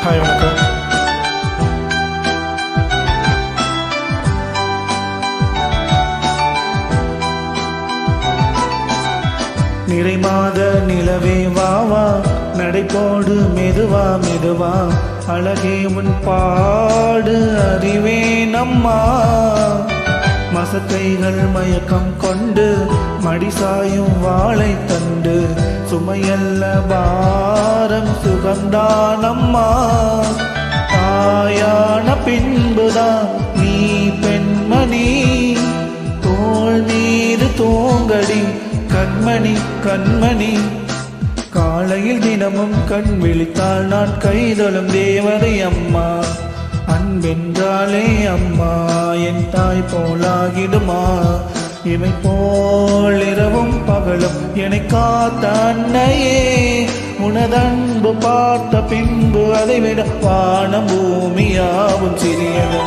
Hi வணக்கம். நிறை மாத நிலவே வாவா, நடைபோடு மெதுவா மெதுவா, அழகே உன் பாடு அறிவே நம்மா. மசக்கைகள் மயக்கம் கொண்டு மடிசாயும் வாழை தண்டு, சுமையல்ல பாரம் சுகந்தானம்மா. தாயான பின்புதான் நீ பெண்மணி, தோள் மீது தூங்கடி கண்மணி கண்மணி. காலையில் தினமும் கண் விழித்தால் நான் கைதொழும் தேவதை அம்மா. அன்பென்றாலே அம்மா என் தாய் போலாகிடுமா. இவை போல் இரவும் பகலும் என்னை காத்த அன்னையே, உனதன்பு பார்த்த பின்பு அதை விட வானம் பூமியாவும் சிறியது.